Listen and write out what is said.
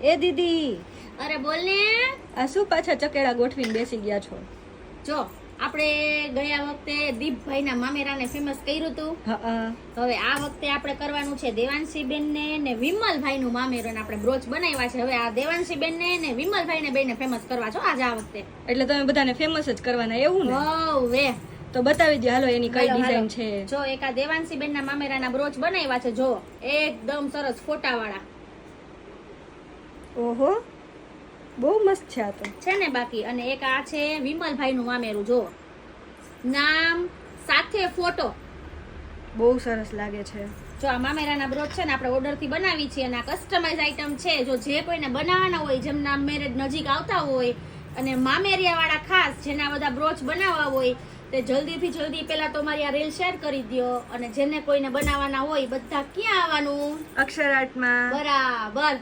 એ દીદી, અરે બોલ ને. આ શું પાછા ચકેડા ગોઠવીને બેસી ગયા છો? જો આપણે ગયા વખતે દીપભાઈના મામેરાને ફેમસ કર્યું હતું. હા. હવે આ વખતે આપણે કરવાનું છે દેવાંશીબેન ને વિમલભાઈનું મામેરું. આપણે બ્રોચ બનાવ્યા છે. હવે આ દેવાંશીબેન ને વિમલભાઈને બેને ફેમસ કરવા છો આજે આ વખતે. એટલે તમે બધાને ફેમસ જ કરવાના એવું ને? વે તો બતાવી દો હાલો એની કઈ ડિઝાઇન છે. જો એક આ દેવાંશીબેનના મામેરાના બ્રોચ બનાવ્યા છે. જો એકદમ સરસ ફોટાવાળા. ઓહો, બહુ મસ્ત છે આ તો. છે ને બાકી. અને એક આ છે વિમલભાઈનું મામેરું. જો નામ સાથે ફોટો. બહુ સરસ લાગે છે. જો આ મામેરાના બ્રોચ છે ને આપણે ઓર્ડરથી બનાવી છીએ અને આ કસ્ટમાઇઝ આઈટમ છે. જો જે કોઈને બનાવવાના હોય, જેમના મેરેજ નજીક આવતા હોય અને મામેરિયાવાળા ખાસ જેના બધા બ્રોચ બનાવવા હોય તે જલ્દી પહેલા તો મારી આ રીલ શેર કરી દો. અને જેને કોઈને બનાવવાના હોય બધા ક્યાં આવવાનું? અક્ષર આર્ટમાં. બરાબર.